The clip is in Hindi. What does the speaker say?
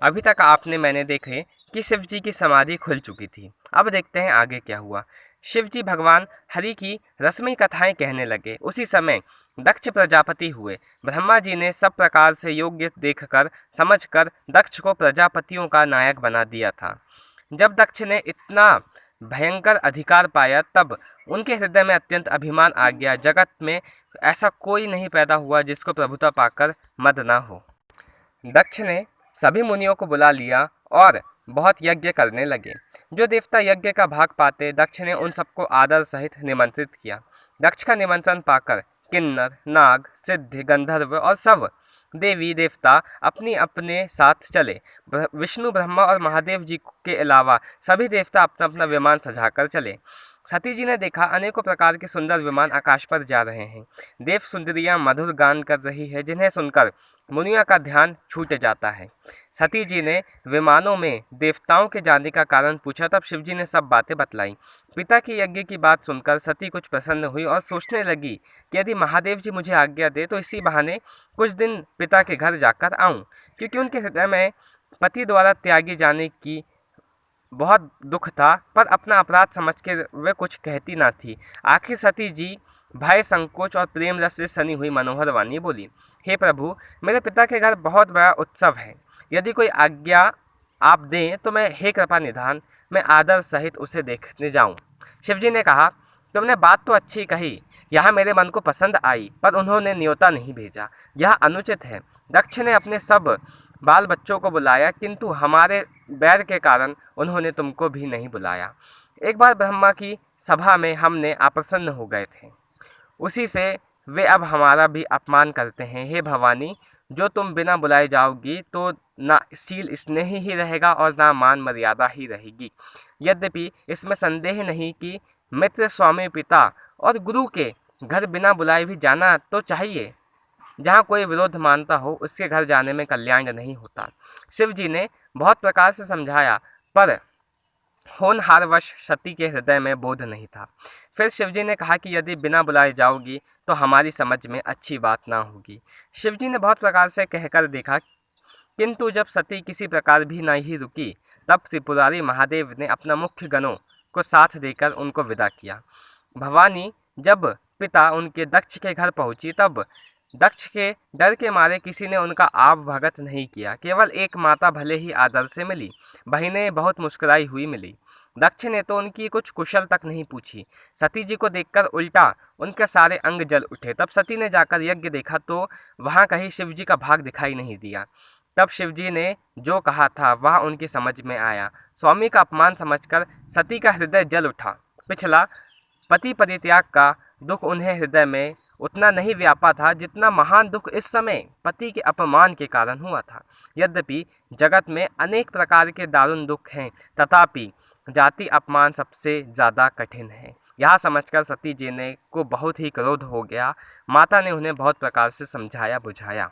अभी तक आपने मैंने देखे कि शिव जी की समाधि खुल चुकी थी। अब देखते हैं आगे क्या हुआ। शिव जी भगवान हरि की रसमयी कथाएं कहने लगे। उसी समय दक्ष प्रजापति हुए। ब्रह्मा जी ने सब प्रकार से योग्य देखकर समझकर दक्ष को प्रजापतियों का नायक बना दिया था। जब दक्ष ने इतना भयंकर अधिकार पाया तब उनके हृदय में अत्यंत अभिमान आ गया। जगत में ऐसा कोई नहीं पैदा हुआ जिसको प्रभुता पाकर मद ना हो। दक्ष ने सभी मुनियों को बुला लिया और बहुत यज्ञ करने लगे। जो देवता यज्ञ का भाग पाते दक्ष ने उन सबको आदर सहित निमंत्रित किया। दक्ष का निमंत्रण पाकर किन्नर, नाग, सिद्ध, गंधर्व और सब देवी देवता अपनी अपने साथ चले। विष्णु, ब्रह्मा और महादेव जी के अलावा सभी देवता अपना अपना विमान सजाकर चले। सती जी ने देखा अनेकों प्रकार के सुंदर विमान आकाश पर जा रहे हैं। देव सुंदरियां मधुर गान कर रही है जिन्हें सुनकर मुनिया का ध्यान छूट जाता है। सती जी ने विमानों में देवताओं के जाने का कारण पूछा। तब शिवजी ने सब बातें बतलाई। पिता के यज्ञ की बात सुनकर सती कुछ प्रसन्न हुई और सोचने लगी कि यदि महादेव जी मुझे आज्ञा दे तो इसी बहाने कुछ दिन पिता के घर जाकर आऊं, क्योंकि उनके हृदय में पति द्वारा त्यागी जाने की बहुत दुख था, पर अपना अपराध समझ के वे कुछ कहती ना थी। आखिर सती जी भय, संकोच और प्रेम रस से सनी हुई मनोहर वाणी बोली, हे प्रभु, मेरे पिता के घर बहुत बड़ा उत्सव है। यदि कोई आज्ञा आप दें तो मैं, हे कृपा निधान, मैं आदर सहित उसे देखने जाऊं। शिवजी ने कहा, तुमने बात तो अच्छी कही, यह मेरे मन को पसंद आई, पर उन्होंने न्योता नहीं भेजा, यह अनुचित है। दक्ष ने अपने सब बाल बच्चों को बुलाया, किंतु हमारे बैर के कारण उन्होंने तुमको भी नहीं बुलाया। एक बार ब्रह्मा की सभा में हमने अप्रसन्न हो गए थे, उसी से वे अब हमारा भी अपमान करते हैं। हे भवानी, जो तुम बिना बुलाए जाओगी तो ना शील स्नेह ही रहेगा और ना मान मर्यादा ही रहेगी। यद्यपि इसमें संदेह नहीं कि मित्र, स्वामी, पिता और गुरु के घर बिना बुलाए भी जाना तो चाहिए। जहाँ कोई विरोध मानता हो उसके घर जाने में कल्याण नहीं होता। शिव जी ने बहुत प्रकार से समझाया, पर होनहारवश सती के हृदय में बोध नहीं था। फिर शिवजी ने कहा कि यदि बिना बुलाए जाओगी तो हमारी समझ में अच्छी बात ना होगी। शिवजी ने बहुत प्रकार से कहकर देखा, किंतु जब सती किसी प्रकार भी नहीं रुकी तब त्रिपुरारी महादेव ने अपना मुख्य गणों को साथ देकर उनको विदा किया। भवानी जब पिता उनके दक्ष के घर पहुंची तब दक्ष के डर के मारे किसी ने उनका आव भगत नहीं किया। केवल एक माता भले ही आदर से मिली, बहनें बहुत मुस्कुराई हुई मिली। दक्ष ने तो उनकी कुछ कुशल तक नहीं पूछी। सती जी को देखकर उल्टा उनके सारे अंग जल उठे। तब सती ने जाकर यज्ञ देखा तो वहाँ कहीं शिव जी का भाग दिखाई नहीं दिया। तब शिवजी ने जो कहा था वह उनकी समझ में आया। स्वामी का अपमान समझकर सती का हृदय जल उठा। पिछला पति परित्याग का दुख उन्हें हृदय में उतना नहीं व्यापा था जितना महान दुख इस समय पति के अपमान के कारण हुआ था। यद्यपि जगत में अनेक प्रकार के दारुण दुख हैं, तथापि जाति अपमान सबसे ज़्यादा कठिन है। यह समझकर सती जी ने को बहुत ही क्रोध हो गया। माता ने उन्हें बहुत प्रकार से समझाया बुझाया।